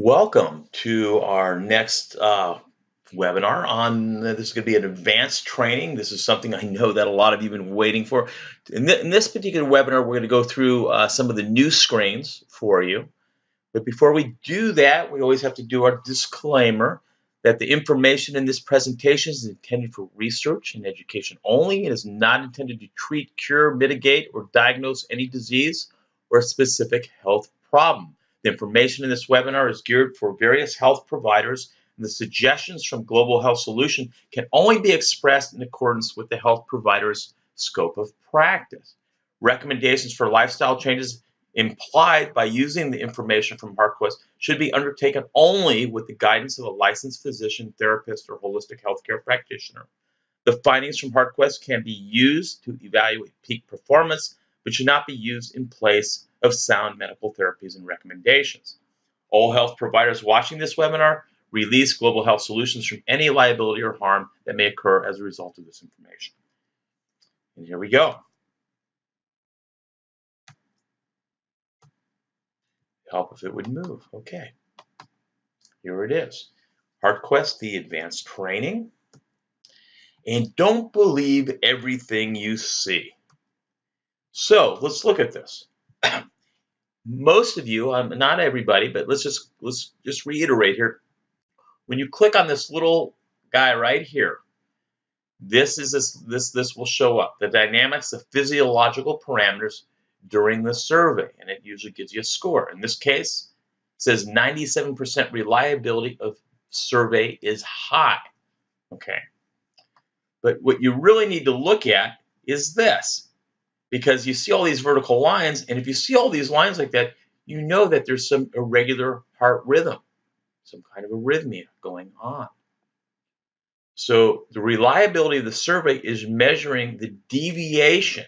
Welcome to our next webinar on this is going to be an advanced training. This is something I know that a lot of you have been waiting for. In this particular webinar, we're going to go through some of the new screens for you. But before we do that, we always have to do our disclaimer that the information in this presentation is intended for research and education only. It is not intended to treat, cure, mitigate, or diagnose any disease or specific health problem. The information in this webinar is geared for various health providers, and the suggestions from Global Health Solution can only be expressed in accordance with the health provider's scope of practice. Recommendations for lifestyle changes implied by using the information from HeartQuest should be undertaken only with the guidance of a licensed physician, therapist, or holistic healthcare practitioner. The findings from HeartQuest can be used to evaluate peak performance, but should not be used in place of sound medical therapies and recommendations. All health providers watching this webinar release Global Health Solutions from any liability or harm that may occur as a result of this information. And here we go. Help if it would move. Okay. Here it is. HeartQuest, the advanced training. And don't believe everything you see. So let's look at this. Most of you, not everybody, but let's just reiterate here. When you click on this little guy right here, this will show up the dynamics of physiological parameters during the survey, and it usually gives you a score. In this case, it says 97% reliability of survey is high. Okay, but what you really need to look at is this. Because you see all these vertical lines, and if you see all these lines like that, you know that there's some irregular heart rhythm, some kind of arrhythmia going on. So the reliability of the survey is measuring the deviation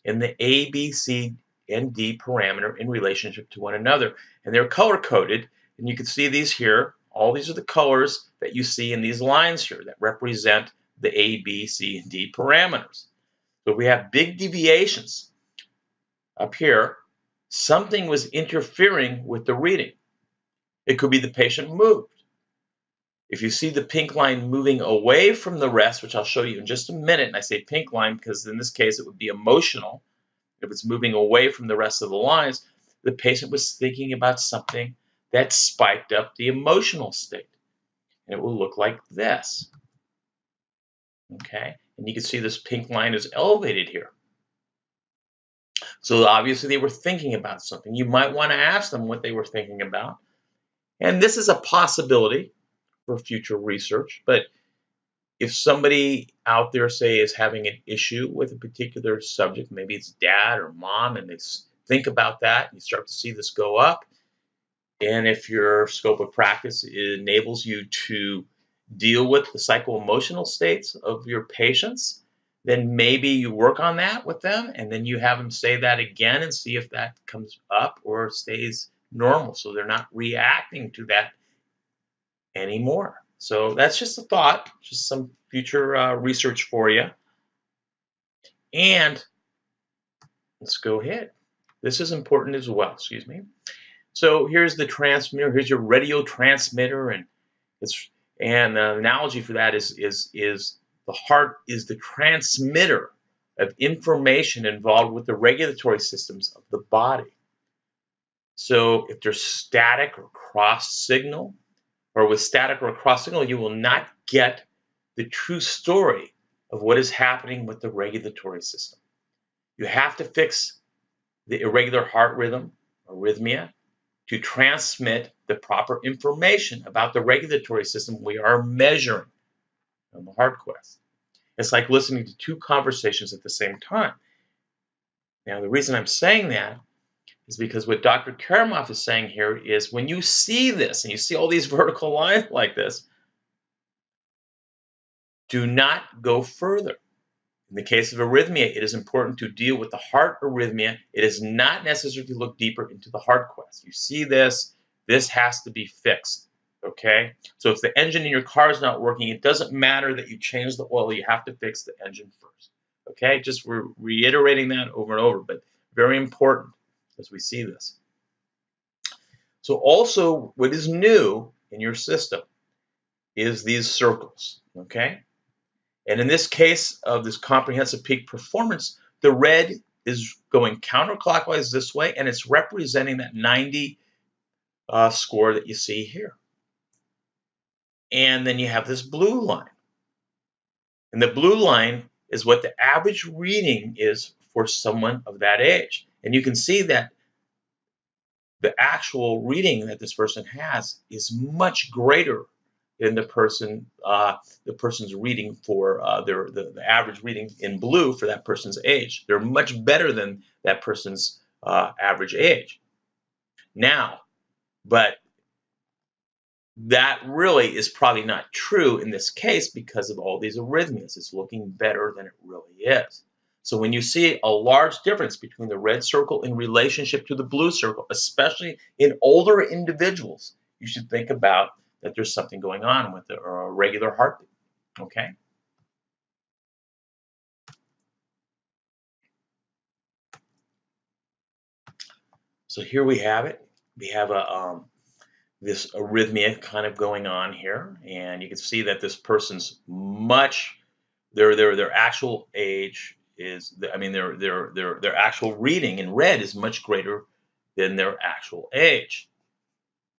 in the A, B, C, and D parameter in relationship to one another. And they're color-coded, and you can see these here. All these are the colors that you see in these lines here that represent the A, B, C, and D parameters. So if we have big deviations up here, something was interfering with the reading. It could be the patient moved. If you see the pink line moving away from the rest, which I'll show you in just a minute, and I say pink line because in this case it would be emotional. If it's moving away from the rest of the lines, the patient was thinking about something that spiked up the emotional state. And it will look like this. Okay? And you can see this pink line is elevated here. So obviously they were thinking about something. You might want to ask them what they were thinking about. And this is a possibility for future research. But if somebody out there, say, is having an issue with a particular subject, maybe it's dad or mom, and they think about that, and you start to see this go up. And if your scope of practice enables you to deal with the psycho-emotional states of your patients, then maybe you work on that with them, and then you have them say that again and see if that comes up or stays normal, so they're not reacting to that anymore. So that's just a thought, just some future research for you. And let's go ahead. This is important as well, excuse me. So here's the transmitter, here's your radio transmitter, and the analogy for that is the heart is the transmitter of information involved with the regulatory systems of the body. So if there's static or cross signal, or with static or cross signal, you will not get the true story of what is happening with the regulatory system. You have to fix the irregular heart rhythm, arrhythmia, to transmit the proper information about the regulatory system we are measuring on the HeartQuest. It's like listening to two conversations at the same time. Now, the reason I'm saying that is because what Dr. Karamov is saying here is when you see this and you see all these vertical lines like this, do not go further. In the case of arrhythmia, it is important to deal with the heart arrhythmia. It is not necessary to look deeper into the HeartQuest. You see this, this has to be fixed, okay? So if the engine in your car is not working, it doesn't matter that you change the oil. You have to fix the engine first, okay? Just reiterating that over and over, but very important as we see this. So also what is new in your system is these circles, okay? And in this case of this comprehensive peak performance, the red is going counterclockwise this way, and it's representing that 90 score that you see here. And then you have this blue line. And the blue line is what the average reading is for someone of that age. And you can see that the actual reading that this person has is much greater than the person's reading for the average reading in blue for that person's age. They're much better than that person's average age. Now, but that really is probably not true in this case because of all these arrhythmias. It's looking better than it really is. So when you see a large difference between the red circle in relationship to the blue circle, especially in older individuals, you should think about that there's something going on with a regular heartbeat, okay? So here we have it. We have this arrhythmia kind of going on here, and you can see that this person's their actual age is, I mean, their actual reading in red is much greater than their actual age.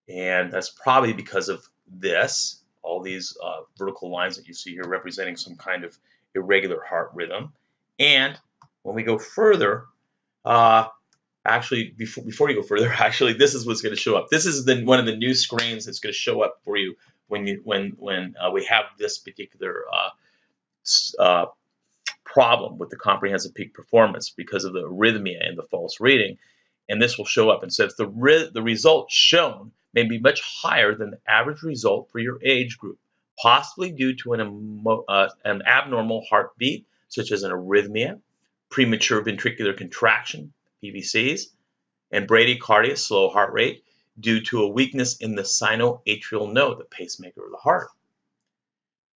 And that's probably because of this, all these vertical lines that you see here representing some kind of irregular heart rhythm. And when we go further, actually, before you go further, actually, this is what's going to show up. This is one of the new screens that's going to show up for you when we have this particular problem with the comprehensive peak performance because of the arrhythmia and the false reading. And this will show up and says the result shown may be much higher than the average result for your age group, possibly due to an abnormal heartbeat, such as an arrhythmia, premature ventricular contraction, PVCs, and bradycardia, slow heart rate, due to a weakness in the sinoatrial node, the pacemaker of the heart.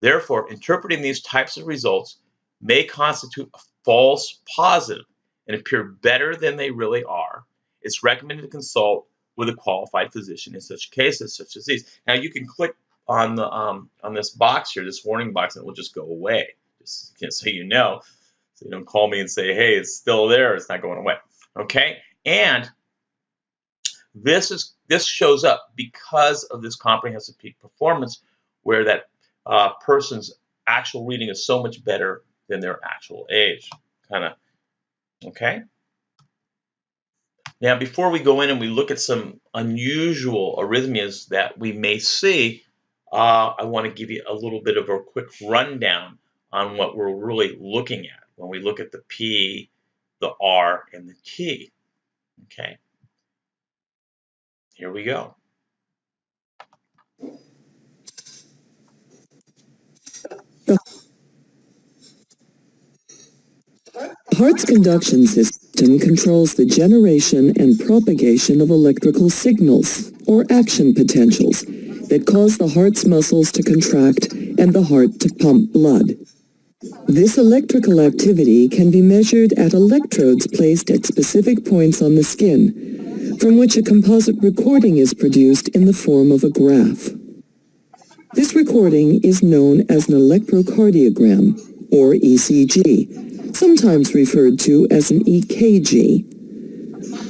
Therefore, interpreting these types of results may constitute a false positive and appear better than they really are. It's recommended to consult with a qualified physician in such cases, such as these. Now, you can click on the on this box here, this warning box, and it will just go away, just so you know. So you don't call me and say, hey, it's still there, it's not going away. Okay? And this shows up because of this comprehensive peak performance, where that person's actual reading is so much better than their actual age. Okay? Now, before we go in and we look at some unusual arrhythmias that we may see, I want to give you a little bit of a quick rundown on what we're really looking at when we look at the P, the R, and the T. Okay? Here we go. The heart's conduction system controls the generation and propagation of electrical signals, or action potentials, that cause the heart's muscles to contract and the heart to pump blood. This electrical activity can be measured at electrodes placed at specific points on the skin, from which a composite recording is produced in the form of a graph. This recording is known as an electrocardiogram, or ECG, sometimes referred to as an EKG.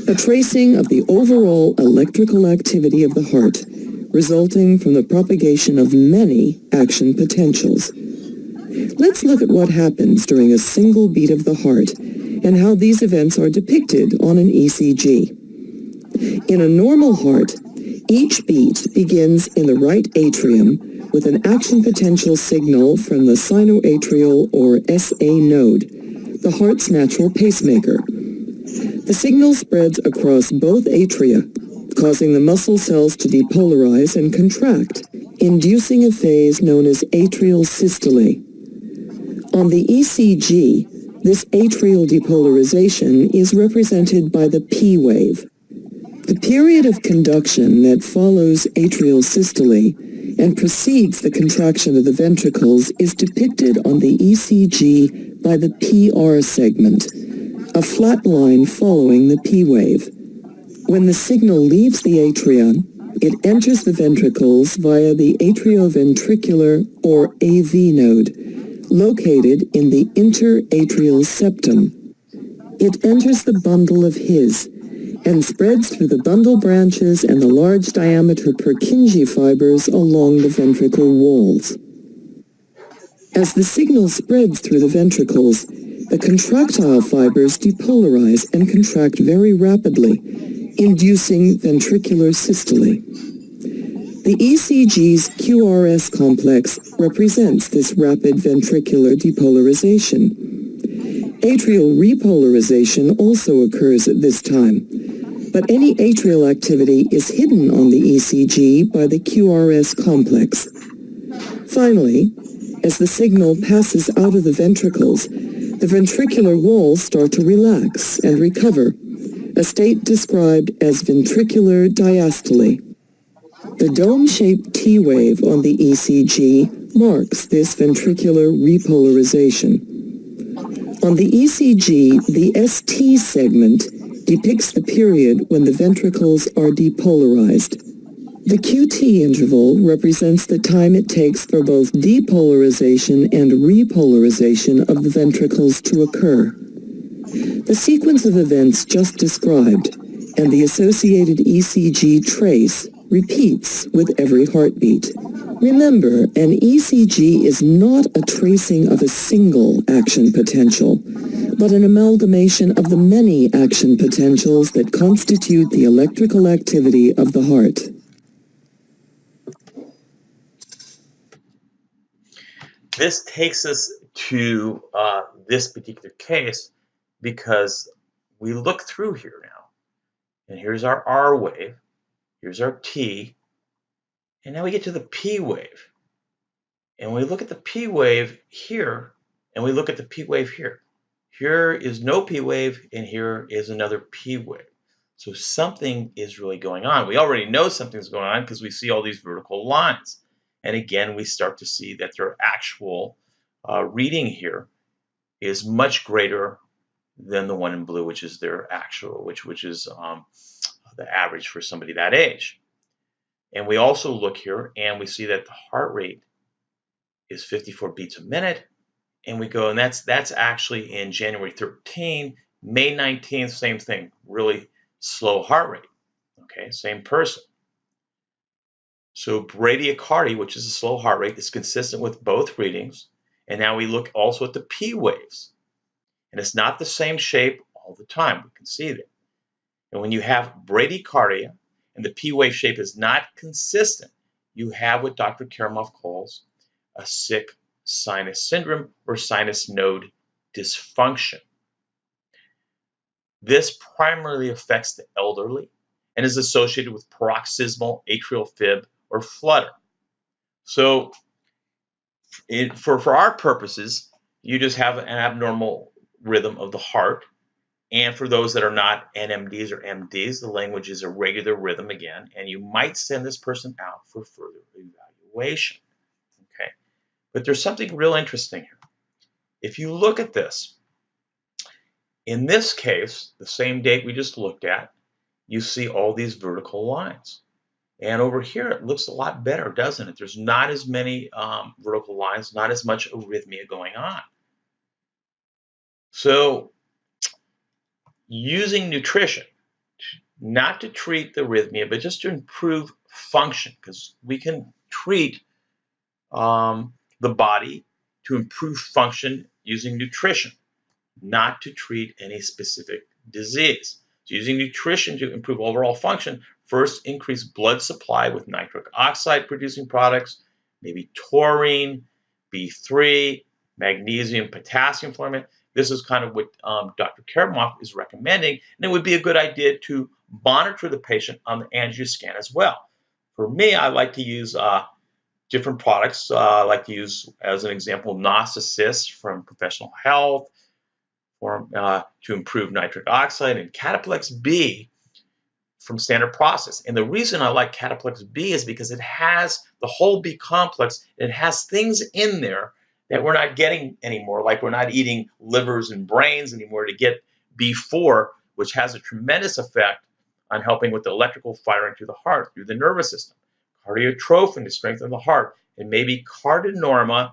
A tracing of the overall electrical activity of the heart, resulting from the propagation of many action potentials. Let's look at what happens during a single beat of the heart and how these events are depicted on an ECG. In a normal heart, each beat begins in the right atrium with an action potential signal from the sinoatrial or SA node, the heart's natural pacemaker. The signal spreads across both atria, causing the muscle cells to depolarize and contract, inducing a phase known as atrial systole. On the ECG, this atrial depolarization is represented by the P wave. The period of conduction that follows atrial systole and precedes the contraction of the ventricles is depicted on the ECG by the PR segment, a flat line following the P wave. When the signal leaves the atria, it enters the ventricles via the atrioventricular or AV node, located in the interatrial septum. It enters the bundle of His and spreads through the bundle branches and the large diameter Purkinje fibers along the ventricle walls. As the signal spreads through the ventricles, the contractile fibers depolarize and contract very rapidly, inducing ventricular systole. The ECG's QRS complex represents this rapid ventricular depolarization. Atrial repolarization also occurs at this time, but any atrial activity is hidden on the ECG by the QRS complex. Finally, as the signal passes out of the ventricles, the ventricular walls start to relax and recover, a state described as ventricular diastole. The dome-shaped T wave on the ECG marks this ventricular repolarization. On the ECG, the ST segment depicts the period when the ventricles are depolarized. The QT interval represents the time it takes for both depolarization and repolarization of the ventricles to occur. The sequence of events just described and the associated ECG trace repeats with every heartbeat. Remember, an ECG is not a tracing of a single action potential, but an amalgamation of the many action potentials that constitute the electrical activity of the heart. This takes us to this particular case because we look through here now, and here's our R wave, here's our T, and now we get to the P wave. And we look at the P wave here, and we look at the P wave here. Here is no P wave, and here is another P wave. So something is really going on. We already know something's going on because we see all these vertical lines. And again, we start to see that their actual reading here is much greater than the one in blue, which is their actual, which is the average for somebody that age. And we also look here and we see that the heart rate is 54 beats a minute. And we go, and that's actually in January 13, May 19th, same thing, really slow heart rate. Okay, same person. So bradycardia, which is a slow heart rate, is consistent with both readings. And now we look also at the P waves. And it's not the same shape all the time. We can see that. And when you have bradycardia and the P wave shape is not consistent, you have what Dr. Karamov calls a sick sinus syndrome or sinus node dysfunction. This primarily affects the elderly and is associated with paroxysmal atrial fib or flutter. So for our purposes, you just have an abnormal rhythm of the heart. And for those that are not NMDs or MDs, the language is a regular rhythm again, and you might send this person out for further evaluation. Okay, but there's something real interesting here. If you look at this, in this case, the same date we just looked at, you see all these vertical lines. And over here, it looks a lot better, doesn't it? There's not as many vertical lines, not as much arrhythmia going on. So using nutrition, not to treat the arrhythmia, but just to improve function, because we can treat the body to improve function using nutrition, not to treat any specific disease. So using nutrition to improve overall function, first increase blood supply with nitric oxide producing products, maybe taurine, B3, magnesium, potassium formate. This is kind of what Dr. Karamov is recommending, and it would be a good idea to monitor the patient on the angioscan as well. For me, I like to use different products. I like to use, as an example, NOS Assist from Professional Health to improve nitric oxide, and Cataplex B from Standard Process. And the reason I like Cataplex B is because it has the whole B complex. It has things in there that we're not getting anymore, like we're not eating livers and brains anymore to get B4, which has a tremendous effect on helping with the electrical firing to the heart through the nervous system, cardiotrophin to strengthen the heart, and maybe cardinorma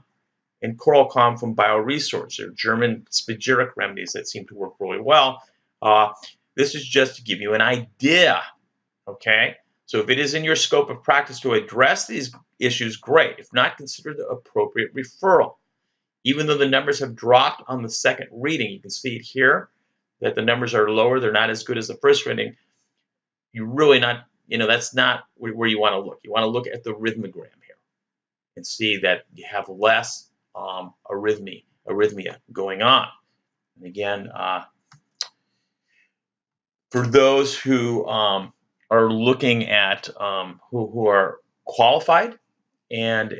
and coral calm from bioresource. They're German spagyric remedies that seem to work really well. This is just to give you an idea, okay? So if it is in your scope of practice to address these issues, great. If not, consider the appropriate referral. Even though the numbers have dropped on the second reading, you can see it here, that the numbers are lower, they're not as good as the first reading. You're really not, that's not where you want to look. You want to look at the rhythmogram here and see that you have less arrhythmia going on. And again, for those who are looking at who are qualified and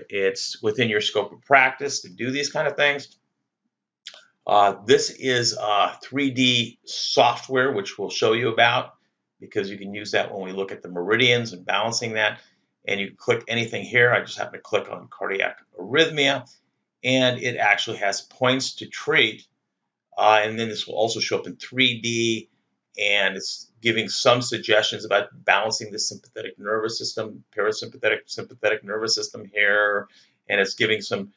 it's within your scope of practice to do these kind of things, this is 3D software, which we'll show you about, because you can use that when we look at the meridians and balancing that. And you can click anything here. I just happen to click on cardiac arrhythmia, and it actually has points to treat. And then this will also show up in 3D, and it's giving some suggestions about balancing the sympathetic nervous system, parasympathetic, sympathetic nervous system here, and it's giving some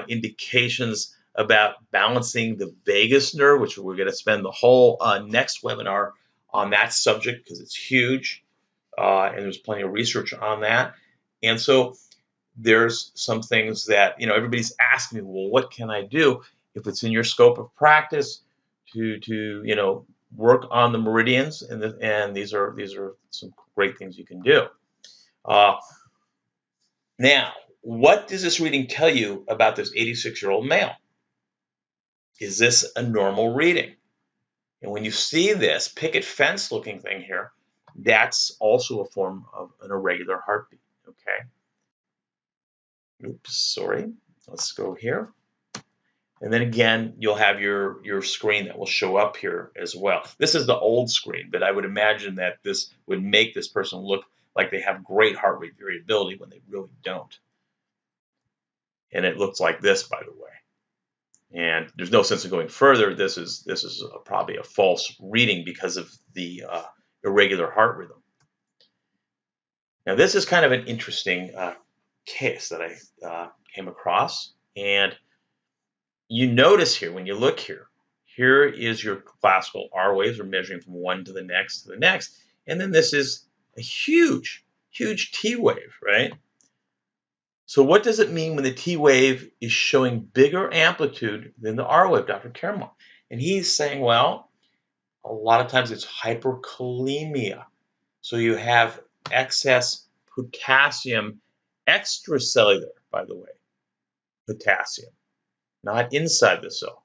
indications about balancing the vagus nerve, which we're going to spend the whole next webinar on that subject because it's huge, and there's plenty of research on that. And so there's some things that, everybody's asking me, well, what can I do if it's in your scope of practice to work on the meridians, and these are some great things you can do. Now, what does this reading tell you about this 86-year-old male? Is this a normal reading? And when you see this picket fence looking thing here, that's also a form of an irregular heartbeat, okay? Oops, sorry. Let's go here. And then again, you'll have your screen that will show up here as well. This is the old screen, but I would imagine that this would make this person look like they have great heart rate variability when they really don't. And it looks like this, by the way. And there's no sense in going further. This is probably a false reading because of the irregular heart rhythm. Now, this is kind of an interesting case that I came across. And you notice here, when you look here, here is your classical R waves. We're measuring from one to the next. And then this is a huge, huge T wave, right? So what does it mean when the T wave is showing bigger amplitude than the R wave, Dr. Kermel? And he's saying, well, a lot of times it's hyperkalemia. So you have excess potassium, extracellular, by the way, potassium, not inside the cell.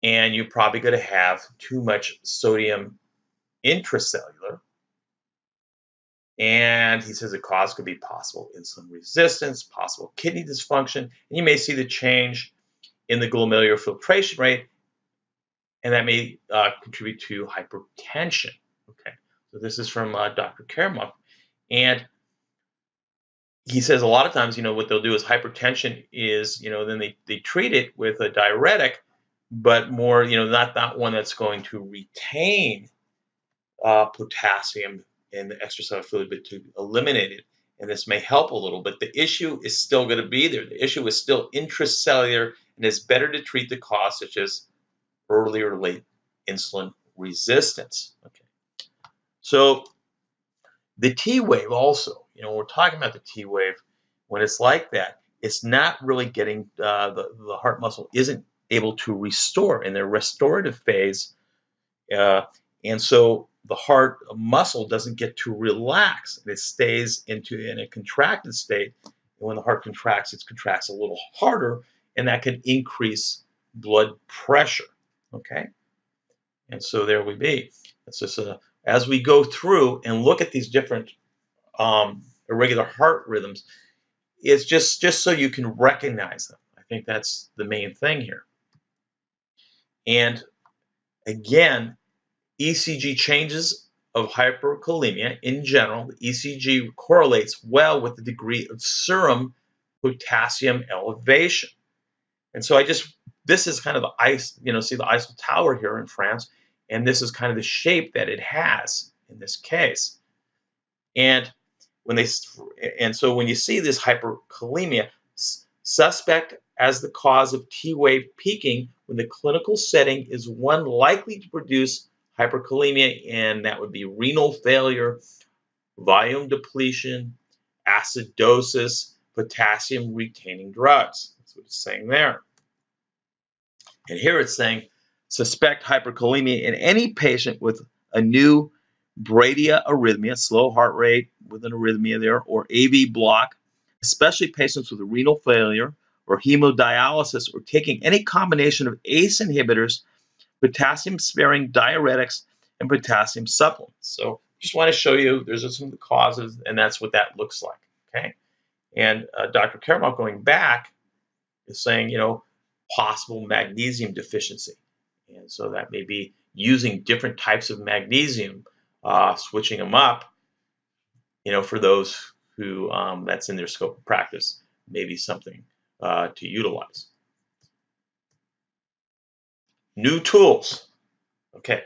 And you're probably going to have too much sodium intracellular. And he says the cause could be possible insulin resistance, possible kidney dysfunction, and you may see the change in the glomerular filtration rate, and that may contribute to hypertension. Okay, so this is from Dr. Karamov, and he says a lot of times, what they'll do is hypertension is, then they treat it with a diuretic, but more, not one that's going to retain potassium in the extracellular fluid, but to eliminate it. And this may help a little, but the issue is still going to be there. The issue is still intracellular, and it's better to treat the cause, such as early or late insulin resistance. Okay. So the T wave also, when we're talking about the T wave, when it's like that, it's not really getting, the heart muscle isn't able to restore in their restorative phase. And so the heart muscle doesn't get to relax, and it stays in a contracted state. And when the heart contracts, it contracts a little harder, and that can increase blood pressure. Okay, and so there we be. It's just as we go through and look at these different irregular heart rhythms, it's just so you can recognize them. I think that's the main thing here. And again, ECG changes of hyperkalemia in general, the ECG correlates well with the degree of serum potassium elevation. And so this is kind of the ice, see the Eiffel Tower here in France, and this is kind of the shape that it has in this case. And so when you see this hyperkalemia, suspect as the cause of T-wave peaking when the clinical setting is one likely to produce hyperkalemia, and that would be renal failure, volume depletion, acidosis, potassium retaining drugs. That's what it's saying there. And here it's saying suspect hyperkalemia in any patient with a new bradyarrhythmia, slow heart rate with an arrhythmia there, or AV block, especially patients with renal failure or hemodialysis, or taking any combination of ACE inhibitors, potassium-sparing diuretics, and potassium supplements. So just want to show you there's some causes, and that's what that looks like. Okay, and Dr. Karamov, going back, is saying, possible magnesium deficiency. And so that may be using different types of magnesium, switching them up, for those who that's in their scope of practice, maybe something to utilize. New tools. Okay,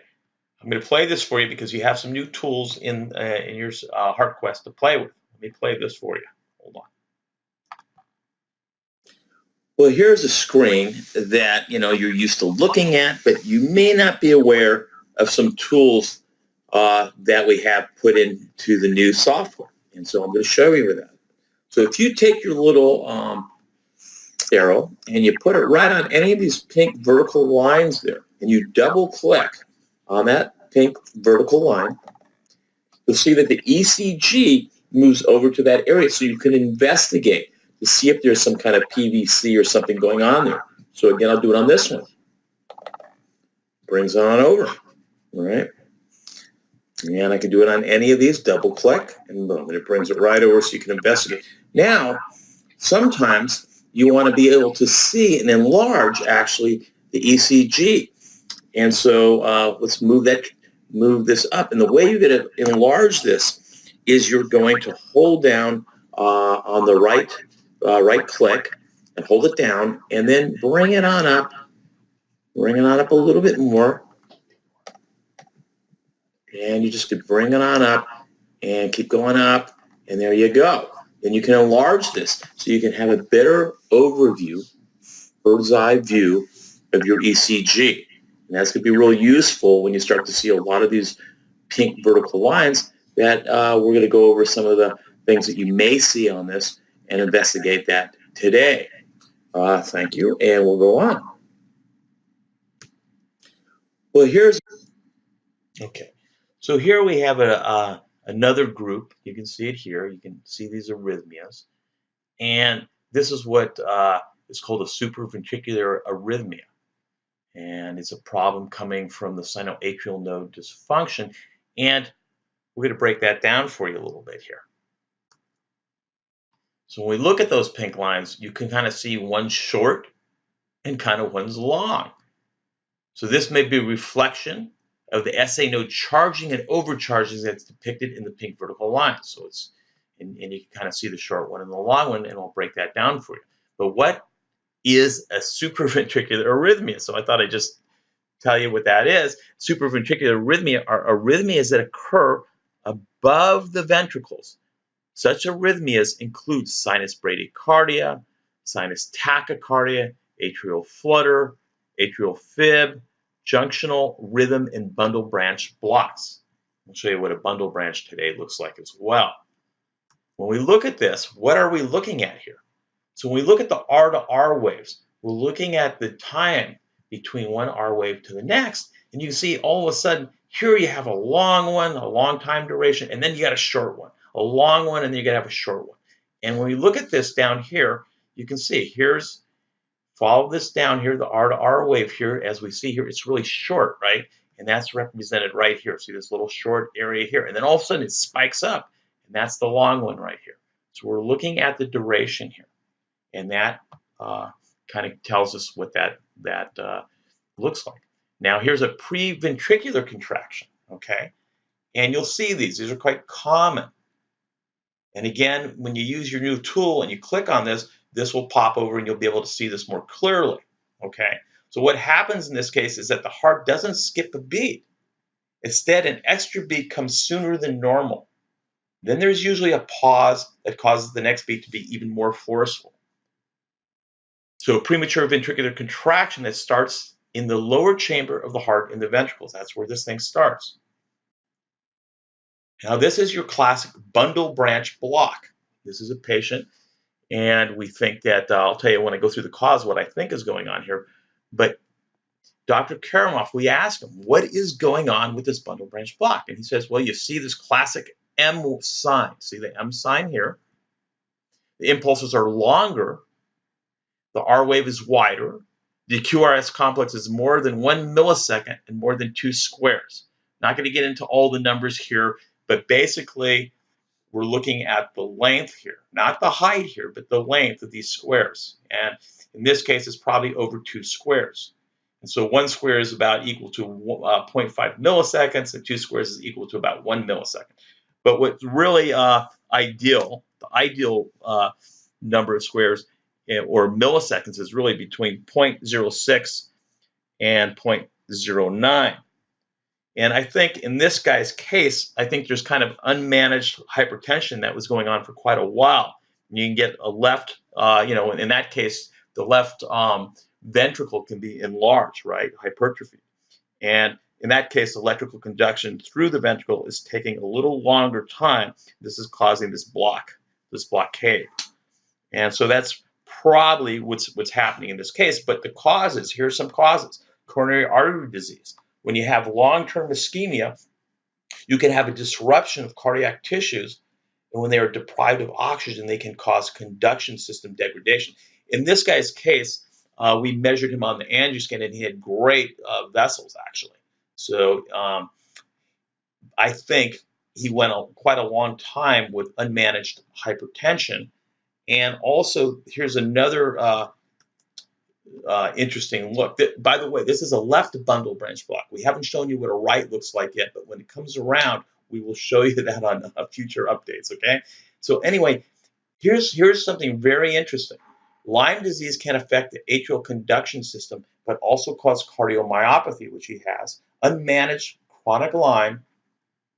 I'm going to play this for you because you have some new tools in your HeartQuest to play with. Let me play this for you. Hold on. Well, here's a screen that you're used to looking at, but you may not be aware of some tools that we have put into the new software. And so I'm going to show you that. So if you take your little arrow and you put it right on any of these pink vertical lines there, and you double click on that pink vertical line, you'll see that the ECG moves over to that area, so you can investigate to see if there's some kind of PVC or something going on there. So again, I'll do it on this one. Brings it on over, all right? And I can do it on any of these, double click, and boom, and it brings it right over so you can investigate. Now, sometimes you want to be able to see and enlarge, actually, the ECG. And so let's move this up. And the way you're going to enlarge this is you're going to hold down on the right click and hold it down, and then bring it on up a little bit more. And you just could bring it on up and keep going up, and there you go. Then you can enlarge this so you can have a better overview, bird's eye view of your ECG. And that's going to be really useful when you start to see a lot of these pink vertical lines that we're going to go over some of the things that you may see on this and investigate that today. Thank you, and we'll go on. Well, okay. So here we have another group. You can see it here. You can see these arrhythmias. And this is what is called a supraventricular arrhythmia. And it's a problem coming from the sinoatrial node dysfunction. And we're going to break that down for you a little bit here. So when we look at those pink lines, you can kind of see one's short and kind of one's long. So this may be a reflection of the SA node charging and overcharging that's depicted in the pink vertical line. So and you can kind of see the short one and the long one, and I'll break that down for you. But what is a supraventricular arrhythmia? So I thought I'd just tell you what that is. Supraventricular arrhythmia are arrhythmias that occur above the ventricles. Such arrhythmias include sinus bradycardia, sinus tachycardia, atrial flutter, atrial fib, junctional rhythm, and bundle branch blocks. I'll show you what a bundle branch today looks like as well. When we look at this, what are we looking at here? So when we look at the R to R waves, we're looking at the time between one R wave to the next, and you can see all of a sudden here you have a long one, a long time duration, and then you got a short one, a long one, and then you got to have a short one. And when we look at this down here, you can see follow this down here, the R to R wave here, as we see here, it's really short, right? And that's represented right here. See this little short area here, and then all of a sudden it spikes up, and that's the long one right here. So we're looking at the duration here, and that kind of tells us what that looks like. Now here's a preventricular contraction, okay? And you'll see these are quite common. And again, when you use your new tool and you click on this, this will pop over and you'll be able to see this more clearly, okay? So what happens in this case is that the heart doesn't skip a beat. Instead, an extra beat comes sooner than normal. Then there's usually a pause that causes the next beat to be even more forceful. So a premature ventricular contraction that starts in the lower chamber of the heart in the ventricles. That's where this thing starts. Now, this is your classic bundle branch block. This is a patient, and we think that, I'll tell you when I go through the cause what I think is going on here. But Dr. Karamov, we asked him, what is going on with this bundle branch block? And he says, well, you see this classic M sign. See the M sign here? The impulses are longer. The R wave is wider. The QRS complex is more than 1 millisecond and more than 2 squares. Not going to get into all the numbers here, but basically we're looking at the length here, not the height here, but the length of these squares. And in this case, it's probably over 2 squares. And so 1 square is about equal to 0.5 milliseconds, and 2 squares is equal to about 1 millisecond. But what's really ideal, the ideal number of squares or milliseconds is really between 0.06 and 0.09. And I think in this guy's case, I think there's kind of unmanaged hypertension that was going on for quite a while. You can get a left, in that case, the left ventricle can be enlarged, right? Hypertrophy. And in that case, electrical conduction through the ventricle is taking a little longer time. This is causing this blockade. And so that's probably what's happening in this case. But the causes, here's some causes. Coronary artery disease. When you have long-term ischemia, you can have a disruption of cardiac tissues, and when they are deprived of oxygen, they can cause conduction system degradation. In this guy's case, we measured him on the angioscan, and he had great vessels, actually. So I think he went quite a long time with unmanaged hypertension. And also, here's another interesting look. By the way, this is a left bundle branch block. We haven't shown you what a right looks like yet, but when it comes around, we will show you that on future updates, okay? So anyway, here's something very interesting. Lyme disease can affect the atrial conduction system, but also cause cardiomyopathy, which he has. Unmanaged chronic Lyme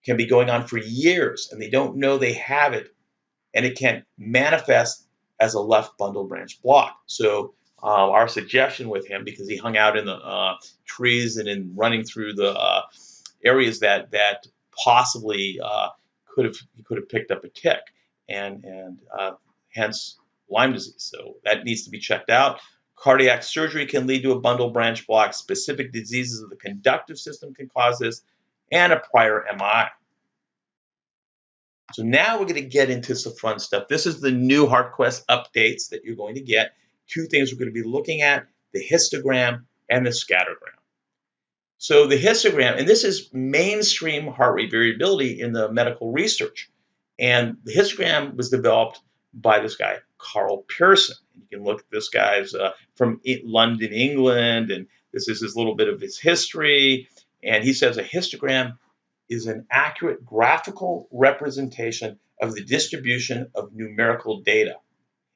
can be going on for years, and they don't know they have it, and it can manifest as a left bundle branch block. So our suggestion with him, because he hung out in the trees and in running through the areas that possibly he could have picked up a tick, and hence Lyme disease. So that needs to be checked out. Cardiac surgery can lead to a bundle branch block. Specific diseases of the conductive system can cause this, and a prior MI. So now we're going to get into some fun stuff. This is the new HeartQuest updates that you're going to get. Two things we're going to be looking at, the histogram and the scattergram. So the histogram, and this is mainstream heart rate variability in the medical research. And the histogram was developed by this guy, Carl Pearson. You can look at this guy's from London, England, and this is his little bit of his history. And he says a histogram is an accurate graphical representation of the distribution of numerical data.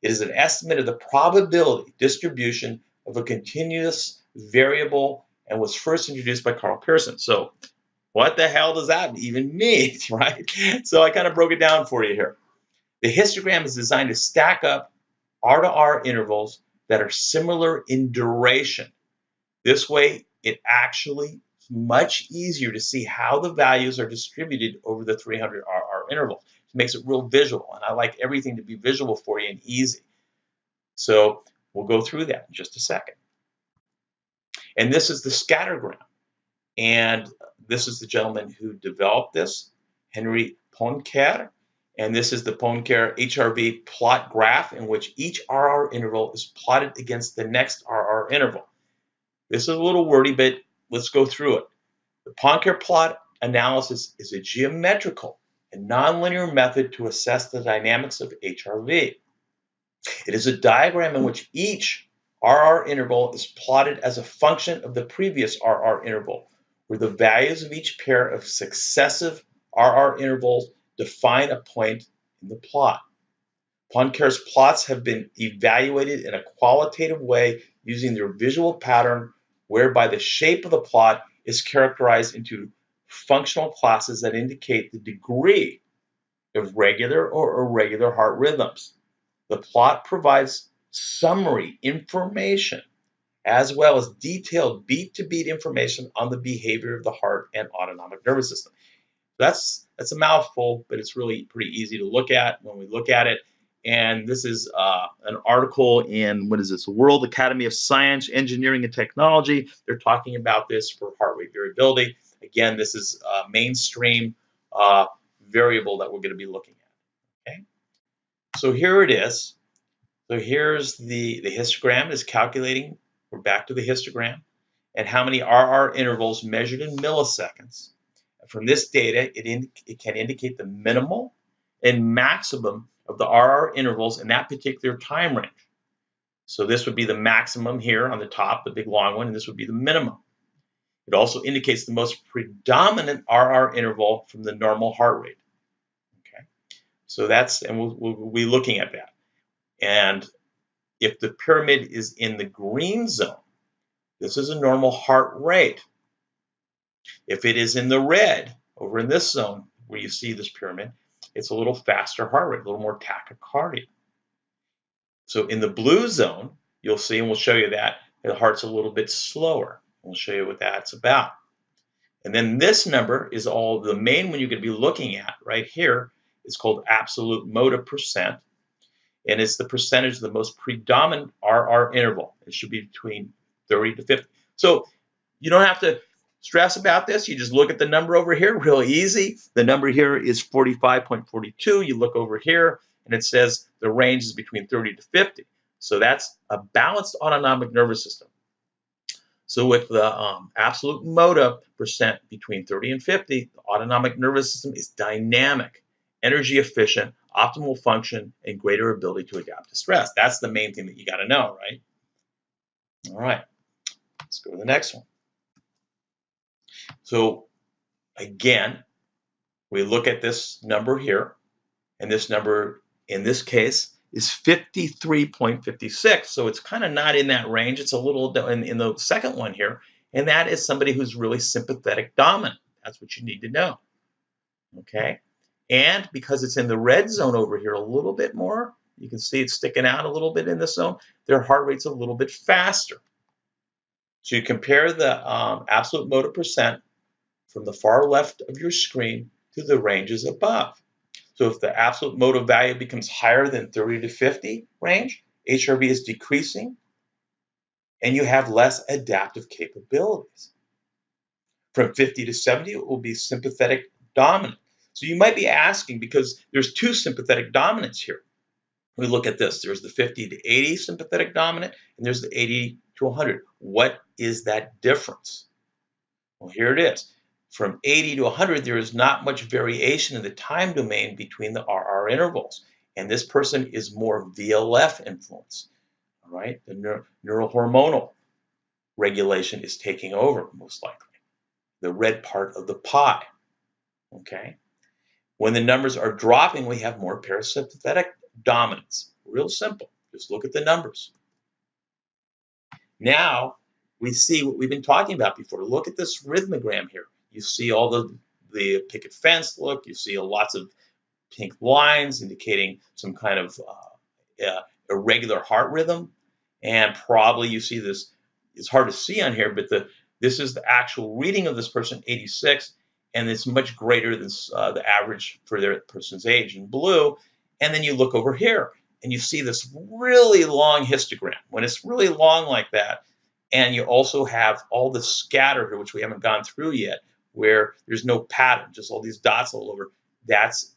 It is an estimate of the probability distribution of a continuous variable and was first introduced by Carl Pearson. So what the hell does that even mean, right? So I kind of broke it down for you here. The histogram is designed to stack up R-to-R intervals that are similar in duration. This way, it actually is much easier to see how the values are distributed over the 300 RR interval. It makes it real visual, and I like everything to be visual for you and easy. So we'll go through that in just a second. And this is the scattergram. And this is the gentleman who developed this, Henry Poincaré. And this is the Poincaré HRV plot graph in which each RR interval is plotted against the next RR interval. This is a little wordy, but let's go through it. The Poincaré plot analysis is a geometrical and nonlinear method to assess the dynamics of HRV. It is a diagram in which each RR interval is plotted as a function of the previous RR interval, where the values of each pair of successive RR intervals define a point in the plot. Poincaré's plots have been evaluated in a qualitative way using their visual pattern, whereby the shape of the plot is characterized into functional classes that indicate the degree of regular or irregular heart rhythms. The plot provides summary information as well as detailed beat-to-beat information on the behavior of the heart and autonomic nervous system. That's a mouthful, but it's really pretty easy to look at when we look at it. And this is an article in, what is this, World Academy of Science, Engineering, and Technology. They're talking about this for heart rate variability. Again, this is a mainstream variable that we're going to be looking at. Okay, so here it is. So here's the histogram is calculating. We're back to the histogram and how many RR intervals measured in milliseconds. From this data, it can indicate the minimal and maximum of the RR intervals in that particular time range. So this would be the maximum here on the top, the big long one, and this would be the minimum. It also indicates the most predominant RR interval from the normal heart rate. Okay, so that's, and we'll be looking at that. And if the pyramid is in the green zone, this is a normal heart rate. If it is in the red, over in this zone where you see this pyramid, it's a little faster heart rate, a little more tachycardia. So in the blue zone, you'll see, and we'll show you that, the heart's a little bit slower. We'll show you what that's about. And then this number is all the main one you're going to be looking at right here. It's called absolute motive percent. And it's the percentage of the most predominant RR interval. It should be between 30 to 50. So you don't have to stress about this. You just look at the number over here, real easy. The number here is 45.42. You look over here, and it says the range is between 30 to 50. So that's a balanced autonomic nervous system. So with the absolute motive percent between 30 and 50, the autonomic nervous system is dynamic, energy efficient, optimal function, and greater ability to adapt to stress. That's the main thing that you got to know, right? All right, let's go to the next one. So again, we look at this number here, and this number in this case is 53.56. So it's kind of not in that range. It's a little in the second one here, and that is somebody who's really sympathetic dominant. That's what you need to know. Okay, and because it's in the red zone over here a little bit more, you can see it's sticking out a little bit in this zone, their heart rate's a little bit faster. So you compare the absolute motive percent from the far left of your screen to the ranges above. So if the absolute motive value becomes higher than 30 to 50 range, HRV is decreasing and you have less adaptive capabilities. From 50 to 70, it will be sympathetic dominant. So you might be asking, because there's two sympathetic dominants here. We look at this. There's the 50 to 80 sympathetic dominant, and there's the 80 to 100. What is that difference? Well, here it is. From 80 to 100, there is not much variation in the time domain between the RR intervals. And this person is more VLF influenced. All right? The neurohormonal regulation is taking over, most likely. The red part of the pie. Okay? When the numbers are dropping, we have more parasympathetic dominance. Real simple. Just look at the numbers. Now, we see what we've been talking about before. Look at this rhythmogram here. You see all the picket fence look. You see lots of pink lines indicating some kind of irregular heart rhythm. And probably you see this, it's hard to see on here, but this is the actual reading of this person, 86, and it's much greater than the average for their person's age in blue. And then you look over here, and you see this really long histogram. When it's really long like that, and you also have all the scatter here, which we haven't gone through yet, where there's no pattern, just all these dots all over, that's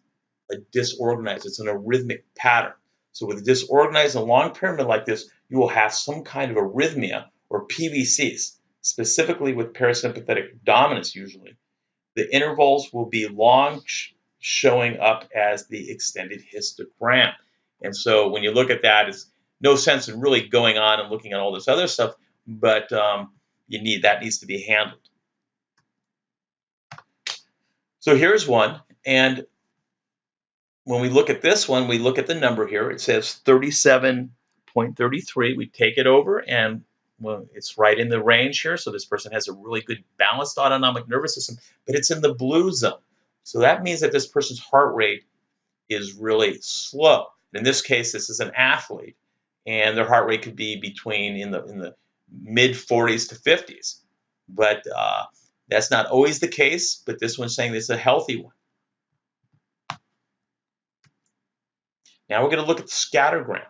a disorganized, it's an arrhythmic pattern. So with a disorganized and long pyramid like this, you will have some kind of arrhythmia or PVCs, specifically with parasympathetic dominance usually. The intervals will be long, showing up as the extended histogram. And so when you look at that, it's no sense in really going on and looking at all this other stuff, but that needs to be handled. So here's one, and when we look at this one, we look at the number here. It says 37.33. We take it over and well, it's right in the range here. So this person has a really good balanced autonomic nervous system, but it's in the blue zone. So that means that this person's heart rate is really slow. In this case, this is an athlete, and their heart rate could be between in the mid 40s to 50s. But that's not always the case. But this one's saying this is a healthy one. Now we're going to look at the scattergram.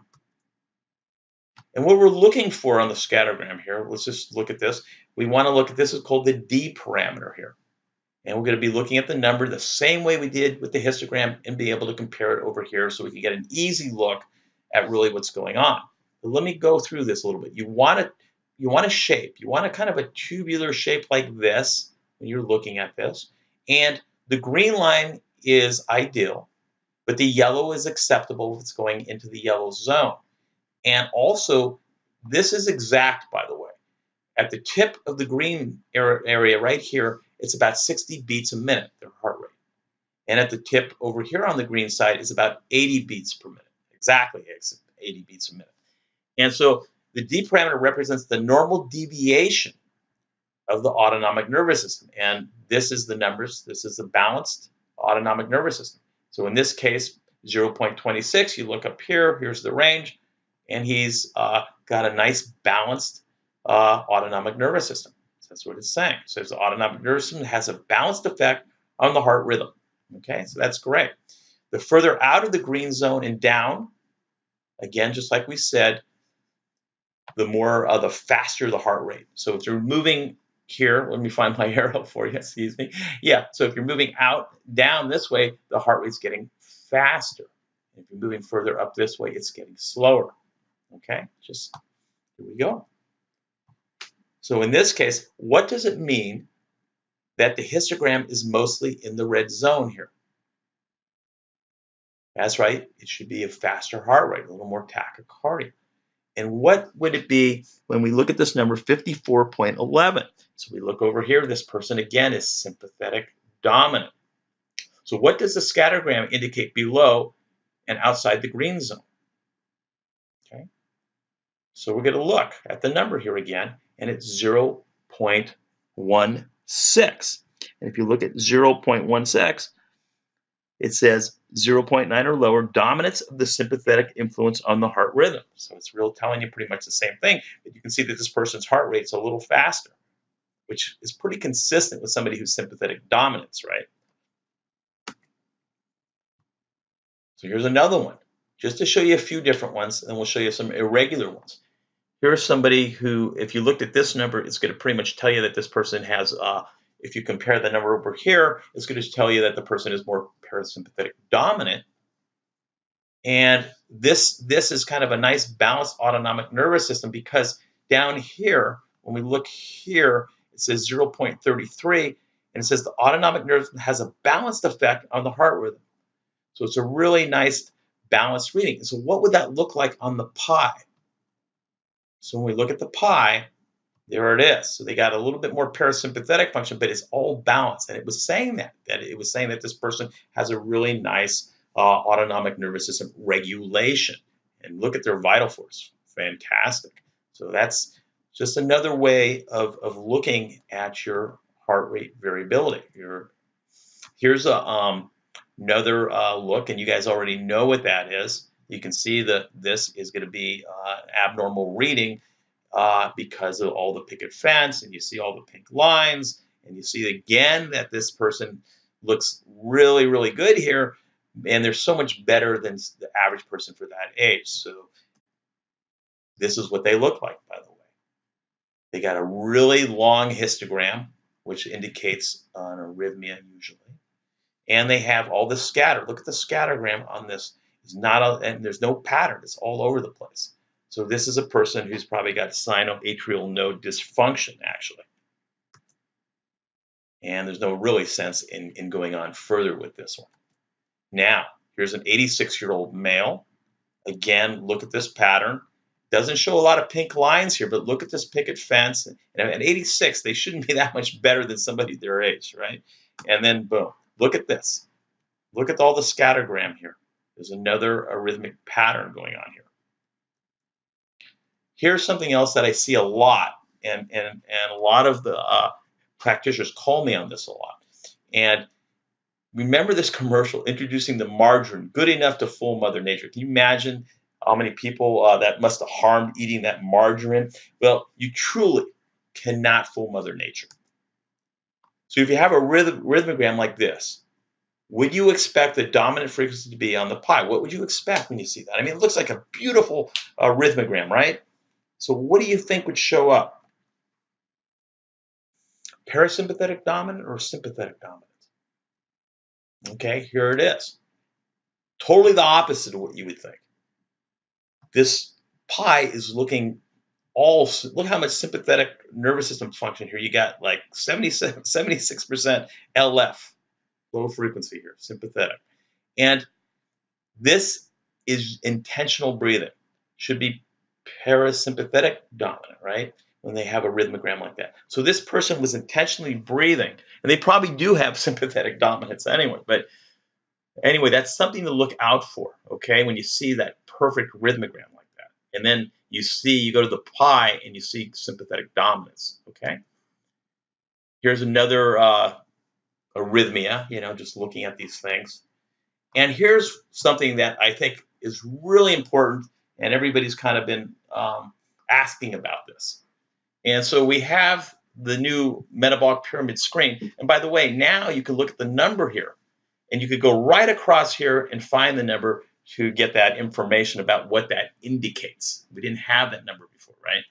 And what we're looking for on the scattergram here, let's just look at this. We want to look at this, is called the D parameter here. And we're going to be looking at the number the same way we did with the histogram and be able to compare it over here so we can get an easy look at really what's going on. But let me go through this a little bit. You want a shape. You want a kind of a tubular shape like this when you're looking at this. And the green line is ideal, but the yellow is acceptable if it's going into the yellow zone. And also, this is exact, by the way. At the tip of the green area right here, it's about 60 beats a minute, their heart rate. And at the tip over here on the green side is about 80 beats per minute. Exactly 80 beats a minute. And so the D parameter represents the normal deviation of the autonomic nervous system. And this is the numbers. This is the balanced autonomic nervous system. So in this case, 0.26, you look up here, here's the range, and he's got a nice balanced autonomic nervous system. So that's what it's saying. So the autonomic nervous system has a balanced effect on the heart rhythm. Okay, so that's great. The further out of the green zone and down, again, just like we said, the faster the heart rate. So if you're moving here, let me find my arrow for you, excuse me. Yeah, so if you're moving down this way, the heart rate's getting faster. If you're moving further up this way, it's getting slower. Okay, just here we go. So in this case, what does it mean that the histogram is mostly in the red zone here? That's right, it should be a faster heart rate, a little more tachycardia. And what would it be when we look at this number, 54.11? So we look over here, this person again is sympathetic dominant. So what does the scattergram indicate below and outside the green zone? Okay. So we're going to look at the number here again, and it's 0.16. And if you look at 0.16, it says 0.9 or lower, dominance of the sympathetic influence on the heart rhythm. So it's really telling you pretty much the same thing. But you can see that this person's heart rate's a little faster, which is pretty consistent with somebody who's sympathetic dominance, right? So here's another one, just to show you a few different ones, and we'll show you some irregular ones. Here's somebody who, if you looked at this number, it's going to pretty much tell you that this person has, if you compare the number over here, it's going to tell you that the person is more parasympathetic dominant. And this is kind of a nice balanced autonomic nervous system, because down here, when we look here, it says 0.33, and it says the autonomic nervous system has a balanced effect on the heart rhythm. So it's a really nice balanced reading. So what would that look like on the pie? So when we look at the pie, there it is. So they got a little bit more parasympathetic function, but it's all balanced. And it was saying that it was saying that this person has a really nice autonomic nervous system regulation. And look at their vital force. Fantastic. So that's just another way of looking at your heart rate variability. Here's another look, and you guys already know what that is. You can see that this is going to be abnormal reading because of all the picket fence, and you see all the pink lines, and you see again that this person looks really, really good here, and they're so much better than the average person for that age. So this is what they look like, by the way. They got a really long histogram, which indicates an arrhythmia usually. And they have all the scatter. Look at the scattergram on this. And there's no pattern. It's all over the place. So this is a person who's probably got sinoatrial node dysfunction, actually. And there's no really sense in going on further with this one. Now, here's an 86-year-old male. Again, look at this pattern. Doesn't show a lot of pink lines here, but look at this picket fence. And at 86, they shouldn't be that much better than somebody their age, right? And then, boom, look at this. Look at all the scattergram here. There's another arrhythmic pattern going on here. Here's something else that I see a lot, and a lot of the practitioners call me on this a lot. And remember this commercial introducing the margarine, good enough to fool Mother Nature. Can you imagine how many people that must have harmed eating that margarine? Well, you truly cannot fool Mother Nature. So if you have a rhythmogram like this, would you expect the dominant frequency to be on the pi? What would you expect when you see that? I mean, it looks like a beautiful rhythmogram, right? So what do you think would show up? Parasympathetic dominant or sympathetic dominant? Okay, here it is. Totally the opposite of what you would think. This pi is looking look how much sympathetic nervous system function here. You got like 76% LF, low frequency here, sympathetic. And this is intentional breathing. Should be parasympathetic dominant, right? When they have a rhythmogram like that. So this person was intentionally breathing, and they probably do have sympathetic dominance anyway. But anyway, that's something to look out for, okay, when you see that perfect rhythmogram like that. And then you go to the pi and you see sympathetic dominance, okay? Here's another arrhythmia, just looking at these things. And here's something that I think is really important, and everybody's kind of been asking about this. And so we have the new metabolic pyramid screen. And by the way, now you can look at the number here, and you could go right across here and find the number to get that information about what that indicates. We didn't have that number before, right?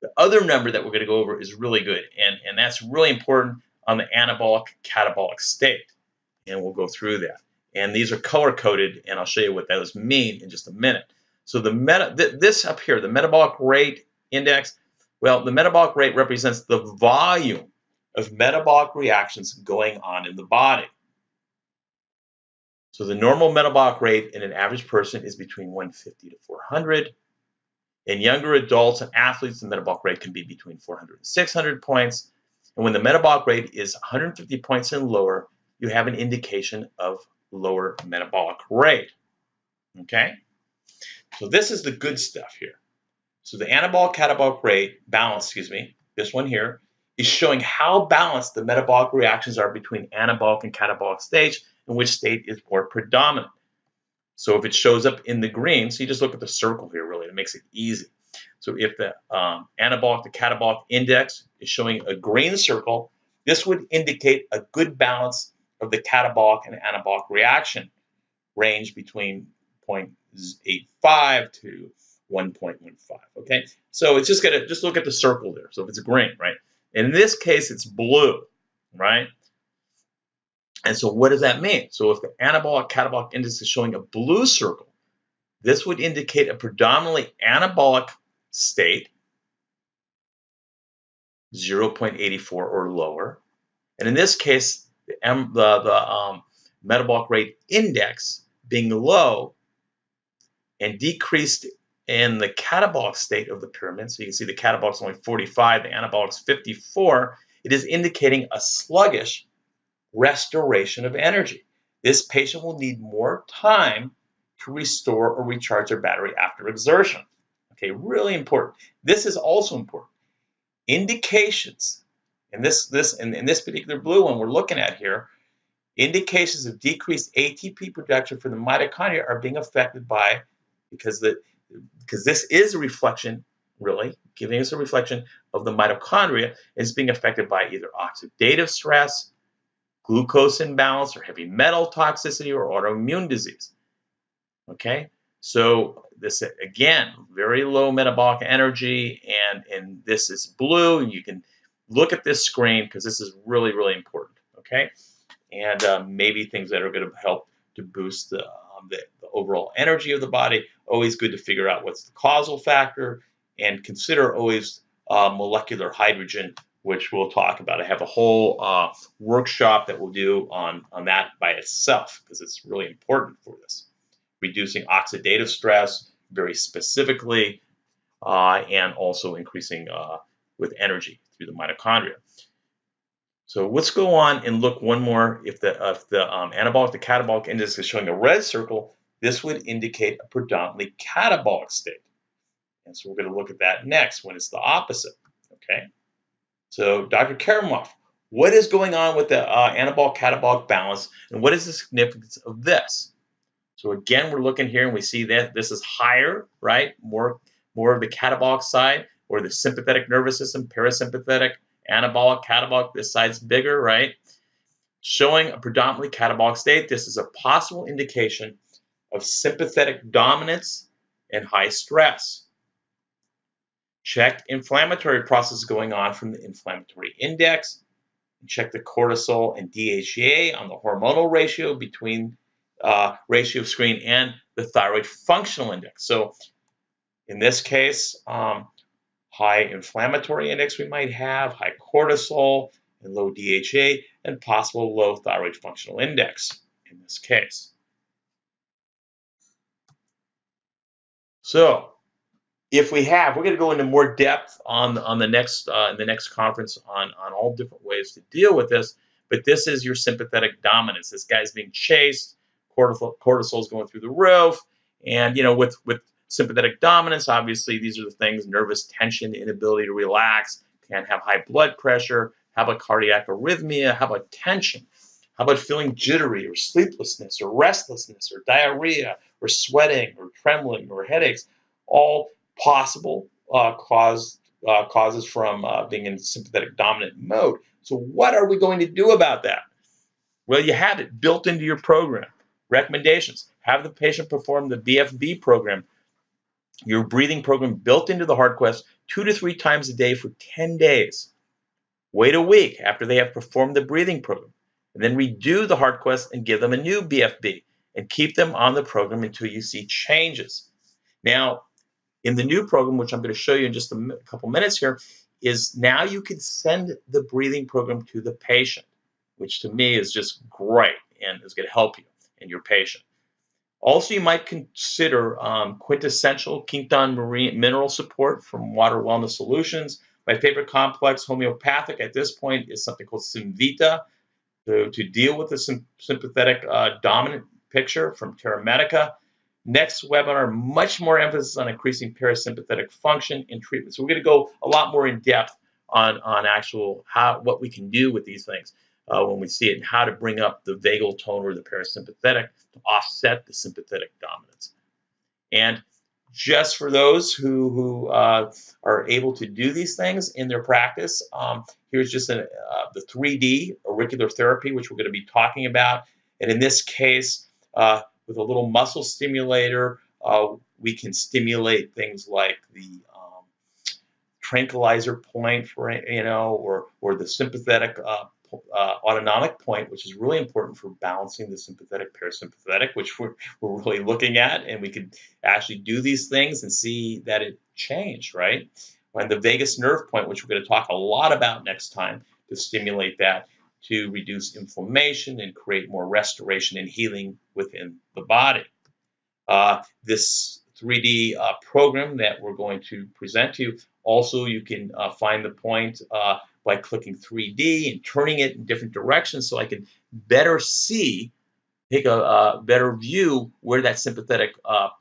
The other number that we're going to go over is really good, and that's really important on the anabolic catabolic state. And we'll go through that. And these are color-coded, and I'll show you what those mean in just a minute. So this up here, the metabolic rate index, well, the metabolic rate represents the volume of metabolic reactions going on in the body. So the normal metabolic rate in an average person is between 150 to 400. In younger adults and athletes, the metabolic rate can be between 400 and 600 points. And when the metabolic rate is 150 points and lower, you have an indication of lower metabolic rate. Okay? So this is the good stuff here. So the anabolic catabolic rate balance, this one here, is showing how balanced the metabolic reactions are between anabolic and catabolic states, and which state is more predominant. So if it shows up in the green, so you just look at the circle here, really, it makes it easy. So if the anabolic to catabolic index is showing a green circle, this would indicate a good balance of the catabolic and anabolic reaction range between 0.85 to 1.15. Okay, so it's just look at the circle there. So if it's green, right? In this case, it's blue, right? And so what does that mean? So if the anabolic catabolic index is showing a blue circle, this would indicate a predominantly anabolic state, 0.84 or lower. And in this case, the metabolic rate index being low and decreased in the catabolic state of the pyramid. So you can see the catabolic is only 45, the anabolic is 54. It is indicating a sluggish restoration of energy. This patient will need more time to restore or recharge their battery after exertion. Okay, really important. This is also important. Indications, in this particular blue one we're looking at here, indications of decreased ATP production for the mitochondria are being affected by, because this is a reflection, really, giving us a reflection of the mitochondria, is being affected by either oxidative stress, glucose imbalance, or heavy metal toxicity, or autoimmune disease. Okay, so this, again, very low metabolic energy, and this is blue. You can look at this screen because this is really, really important. Okay, and maybe things that are going to help to boost the overall energy of the body. Always good to figure out what's the causal factor, and consider always molecular hydrogen, which we'll talk about. I have a whole workshop that we'll do on that by itself, because it's really important for this. Reducing oxidative stress very specifically, and also increasing with energy through the mitochondria. So let's go on and look one more. If the anabolic to catabolic index is showing a red circle, this would indicate a predominantly catabolic state. And so we're going to look at that next when it's the opposite. Okay. So Dr. Karamov, what is going on with the anabolic-catabolic balance, and what is the significance of this? So again, we're looking here and we see that this is higher, right? More of the catabolic side, or the sympathetic nervous system, parasympathetic, anabolic, catabolic, this side's bigger, right? Showing a predominantly catabolic state. This is a possible indication of sympathetic dominance and high stress. Check inflammatory processes going on from the inflammatory index. Check the cortisol and DHEA on the hormonal ratio between ratio of screen and the thyroid functional index. So in this case, high inflammatory index we might have, high cortisol and low DHEA, and possible low thyroid functional index in this case. So if we're going to go into more depth on the next in the next conference on all different ways to deal with this. But this is your sympathetic dominance. This guy's being chased. Cortisol is going through the roof, and with sympathetic dominance, obviously these are the things: nervous tension, inability to relax, can have high blood pressure, how about cardiac arrhythmia, how about tension, how about feeling jittery or sleeplessness or restlessness or diarrhea or sweating or trembling or headaches, all possible causes from being in sympathetic dominant mode. So what are we going to do about that? Well, you have it built into your program. Recommendations: have the patient perform the BFB program, your breathing program, built into the HeartQuest 2 to 3 times a day for 10 days. Wait a week after they have performed the breathing program, and then redo the HeartQuest and give them a new BFB, and keep them on the program until you see changes. Now, in the new program, which I'm going to show you in just a couple minutes here, is now you can send the breathing program to the patient, which to me is just great and is going to help you and your patient. Also, you might consider quintessential Quinton marine mineral support from Water Wellness Solutions. My favorite complex, homeopathic, at this point is something called Symvita to deal with the sympathetic dominant picture from Terra Medica. Next webinar, much more emphasis on increasing parasympathetic function in treatment. So we're going to go a lot more in depth on actual what we can do with these things when we see it, and how to bring up the vagal tone or the parasympathetic to offset the sympathetic dominance. And just for those who are able to do these things in their practice, here's just the 3D auricular therapy, which we're going to be talking about. And in this case, with a little muscle stimulator, we can stimulate things like the tranquilizer point, or the sympathetic autonomic point, which is really important for balancing the sympathetic parasympathetic, which we're really looking at, and we could actually do these things and see that it changed, right? And the vagus nerve point, which we're going to talk a lot about next time, to stimulate that to reduce inflammation and create more restoration and healing within the body. This 3D program that we're going to present to you, also you can find the point by clicking 3D and turning it in different directions, so I can better see, take a better view where that sympathetic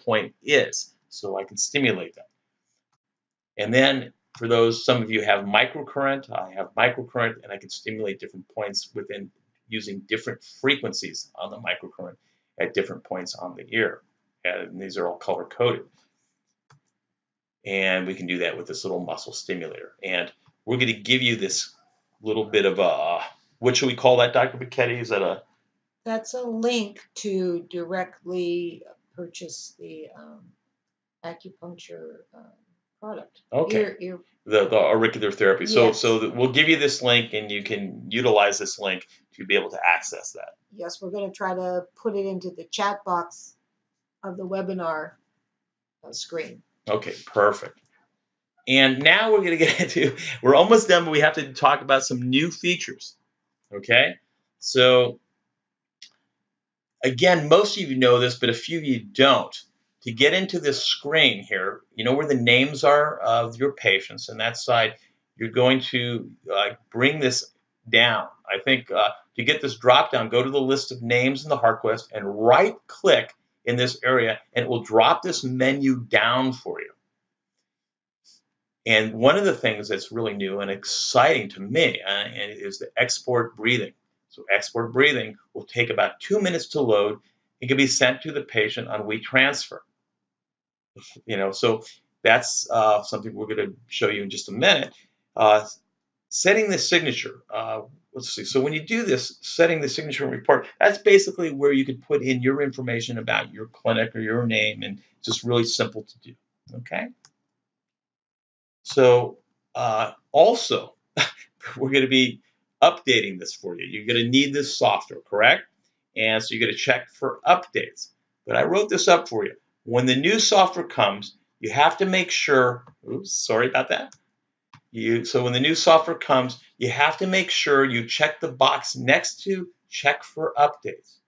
point is, so I can stimulate that. And then for those, some of you have microcurrent. I have microcurrent, and I can stimulate different points within using different frequencies on the microcurrent at different points on the ear. And these are all color coded. And we can do that with this little muscle stimulator. And we're going to give you this little bit of a, what should we call that, Dr. Bicchetti? Is that a? That's a link to directly purchase the acupuncture product. Okay. The auricular therapy. Yes. So we'll give you this link, and you can utilize this link to be able to access that. Yes, we're going to try to put it into the chat box of the webinar screen. Okay, perfect. And now we're going to get into, we're almost done, but we have to talk about some new features. Okay? So, again, most of you know this, but a few of you don't. To get into this screen here, you know where the names are of your patients, and that side, you're going to bring this down. I think to get this drop down, go to the list of names in the HeartQuest and right-click in this area, and it will drop this menu down for you. And one of the things that's really new and exciting to me is the export breathing. So export breathing will take about 2 minutes to load. It can be sent to the patient on WeTransfer. So that's something we're going to show you in just a minute. Setting the signature. Let's see. So when you do this, setting the signature and report, that's basically where you could put in your information about your clinic or your name, and it's just really simple to do. Okay. So also, we're going to be updating this for you. You're going to need this software, correct? And so you're going to check for updates. But I wrote this up for you. When the new software comes, you have to make sure, oops, sorry about that. So when the new software comes, you have to make sure you check the box next to check for updates.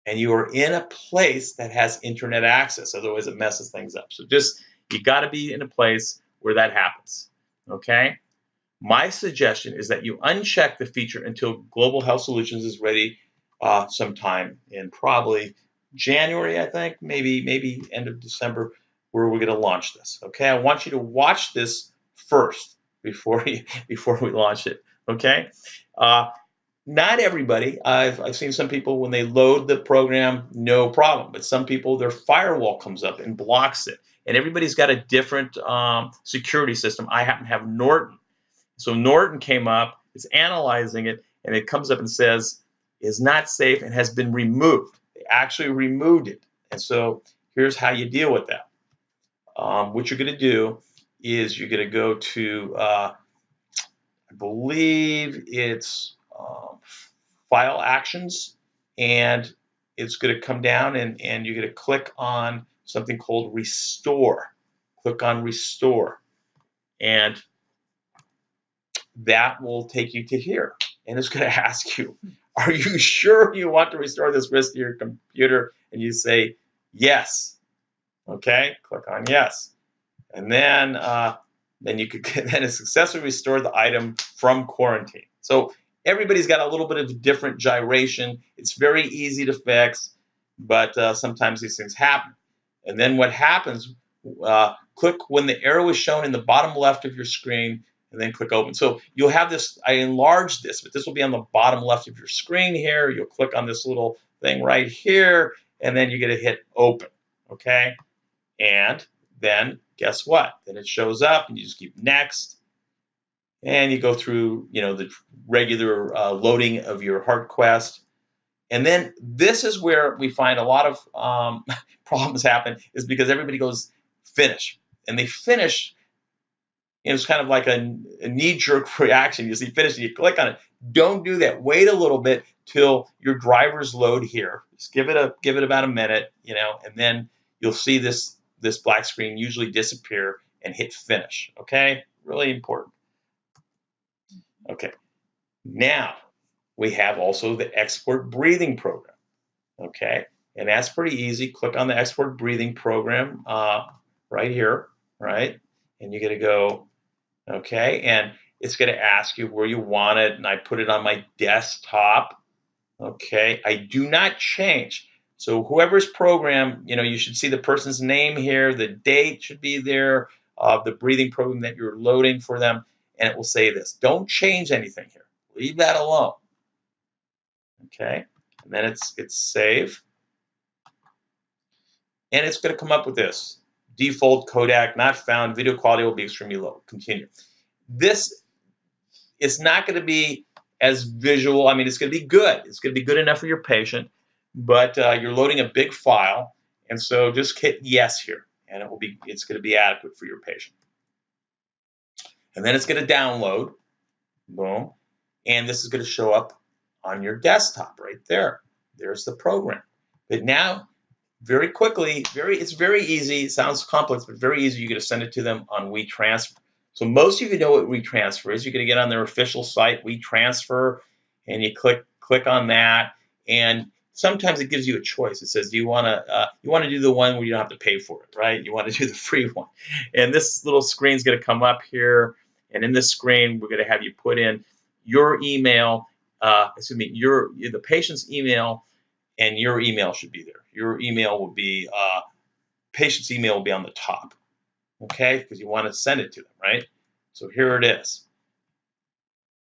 And you are in a place that has internet access, otherwise it messes things up. So you got to be in a place where that happens, okay? My suggestion is that you uncheck the feature until Global Health Solutions is ready sometime in probably January, I think, maybe end of December, where we're going to launch this. Okay, I want you to watch this first before we launch it. Okay, not everybody. I've seen some people when they load the program, no problem, but some people their firewall comes up and blocks it, and everybody's got a different security system. I happen to have Norton. So Norton came up, is analyzing it, and it comes up and says, is not safe and has been removed. They actually removed it. And so here's how you deal with that. What you're going to do is you're going to go to, I believe it's File Actions, and it's going to come down and you're going to click on something called Restore. Click on Restore. And that will take you to here, and it's going to ask you, are you sure you want to restore this risk to your computer? And you say yes. Okay, click on yes, and then you could then successfully restore the item from quarantine. So everybody's got a little bit of different gyration. It's very easy to fix, but sometimes these things happen. And then what happens? Click when the arrow is shown in the bottom left of your screen, and then click open. So you'll have this, I enlarged this, but this will be on the bottom left of your screen here. You'll click on this little thing right here, and then you're going to hit open, okay? And then guess what? Then it shows up, and you just keep next, and you go through, the regular loading of your HeartQuest. And then this is where we find a lot of problems happen, is because everybody goes finish, and they finish. It's kind of like a knee-jerk reaction. You see finish and you click on it. Don't do that. Wait a little bit till your drivers load here. Just give it about a minute, and then you'll see this black screen usually disappear and hit finish. Okay, really important. Okay, now we have also the export breathing program. Okay, and that's pretty easy. Click on the export breathing program right here, right, and you're going to go. Okay, and it's going to ask you where you want it, and I put it on my desktop. Okay, I do not change. So whoever's program, you should see the person's name here, the date should be there, the breathing program that you're loading for them, and it will say this. Don't change anything here. Leave that alone. Okay, and then it's save, and it's going to come up with this. Default Kodak not found. Video quality will be extremely low. Continue. This is not going to be as visual. I mean, it's going to be good. It's going to be good enough for your patient, but you're loading a big file, and so just hit yes here, and it's going to be adequate for your patient. And then it's going to download, boom, and this is going to show up on your desktop right there. There's the program. But now, very quickly, it's very easy. It sounds complex, but very easy. You're going to send it to them on WeTransfer. So most of you know what WeTransfer is. You're going to get on their official site, WeTransfer, and you click on that. And sometimes it gives you a choice. It says, do you want to do the one where you don't have to pay for it, right? You want to do the free one. And this little screen is going to come up here. And in this screen, we're going to have you put in your email, the patient's email, and your email should be there. Your email will be, patient's email will be on the top. okay, because you want to send it to them, right? So here it is.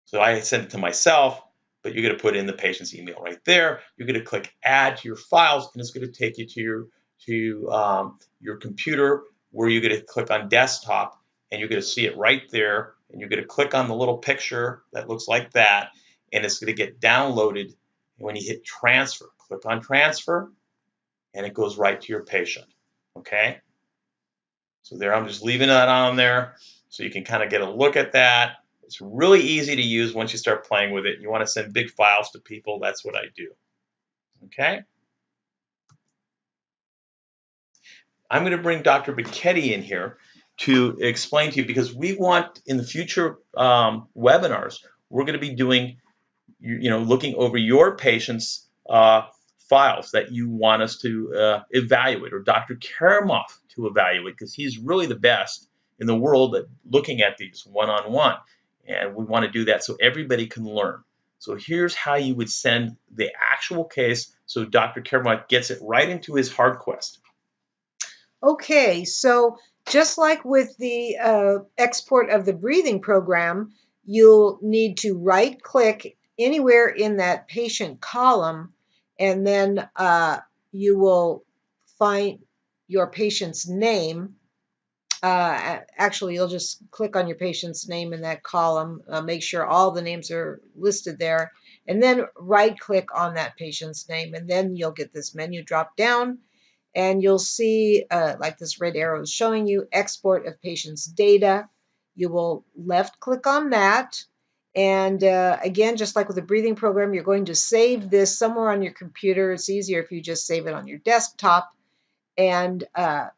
So I send it to myself, but you're going to put in the patient's email right there. You're going to click add to your files, and it's going to take you to your computer, where you're going to click on desktop, and you're going to see it right there. And you're going to click on the little picture that looks like that, and it's going to get downloaded. And when you hit transfer, click on transfer, and it goes right to your patient. Okay? So there, I'm just leaving that on there so you can kind of get a look at that. It's really easy to use once you start playing with it. You want to send big files to people, that's what I do. Okay? I'm going to bring Dr. Bicchetti in here to explain to you, because we want, in the future webinars, we're going to be doing, looking over your patients' files that you want us to evaluate, or Dr. Karamov to evaluate, because he's really the best in the world at looking at these one-on-one. And we want to do that so everybody can learn. So here's how you would send the actual case so Dr. Karamov gets it right into his HeartQuest. Okay, so just like with the export of the breathing program, you'll need to right-click anywhere in that patient column, and then you will find your patient's name. Actually, you'll just click on your patient's name in that column, make sure all the names are listed there, and then right-click on that patient's name, and then you'll get this menu drop down. And you'll see, like this red arrow is showing you, export of patient's data. You will left click on that. And again, just like with the breathing program, you're going to save this somewhere on your computer. It's easier if you just save it on your desktop. And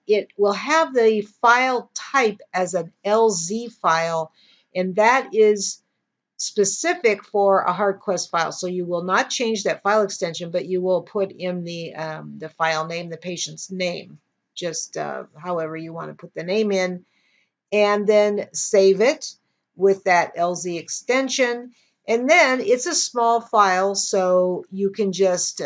it will have the file type as an LZ file. And that is specific for a HeartQuest file. So you will not change that file extension, but you will put in the file name, the patient's name, just however you want to put the name in, and then save it with that LZ extension. And then it's a small file, so you can just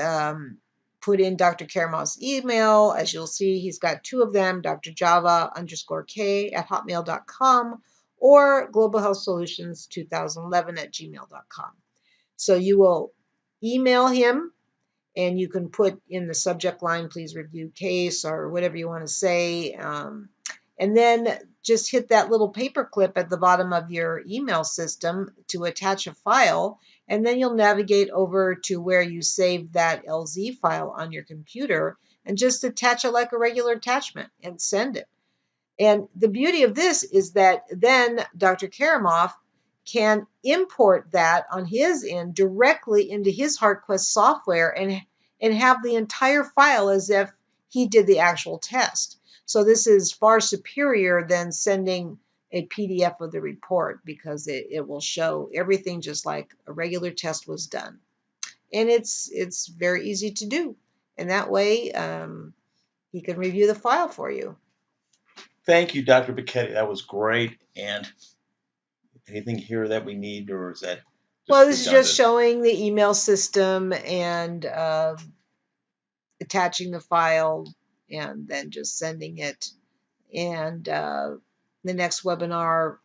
put in Dr. Karamov's email. As you'll see, he's got two of them, drjava_k@hotmail.com or globalhealthsolutions2011@gmail.com. So you will email him, and you can put in the subject line, please review case, or whatever you want to say. And then just hit that little paper clip at the bottom of your email system to attach a file. And then you'll navigate over to where you saved that LZ file on your computer and just attach it like a regular attachment and send it. And the beauty of this is that then Dr. Karamov can import that on his end directly into his HeartQuest software and have the entire file as if he did the actual test. So this is far superior than sending a PDF of the report, because it will show everything just like a regular test was done. And it's very easy to do. And that way he can review the file for you. Thank you, Dr. Bicchetti. That was great. And anything here that we need, or is that just well, this redundant? is just showing the email system and attaching the file and then just sending it. And the next webinar,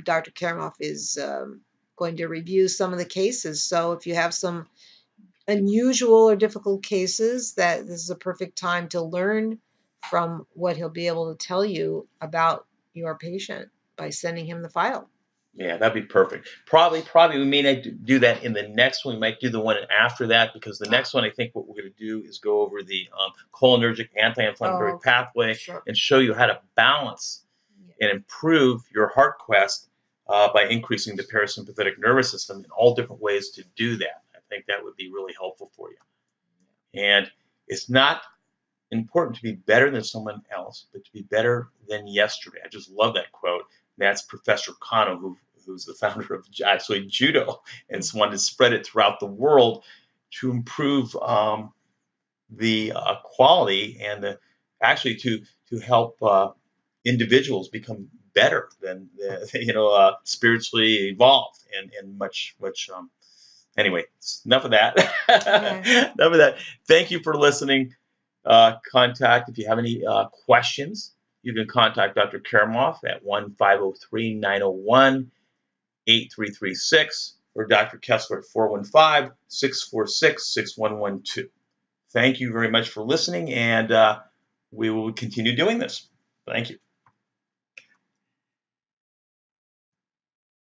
Dr. Karamov is going to review some of the cases. So if you have some unusual or difficult cases, that this is a perfect time to learn from what he'll be able to tell you about your patient by sending him the file. Yeah, that'd be perfect. Probably we may not do that in the next one. We might do the one after that, because the next one, I think what we're going to do is go over the cholinergic anti-inflammatory pathway and show you how to balance and improve your HeartQuest by increasing the parasympathetic nervous system in all different ways to do that. I think that would be really helpful for you. And it's not important to be better than someone else, but to be better than yesterday. I just love that quote. That's Professor Kano, who's the founder of actually judo, and wanted to spread it throughout the world to improve the quality and actually to help individuals become better than spiritually evolved and much. Anyway, enough of that. Enough of that. Thank you for listening. Contact if you have any questions. you can contact Dr. Karamov at 1-503-901-8336 or Dr. Kessler at 415-646-6112. Thank you very much for listening, and we will continue doing this. Thank you.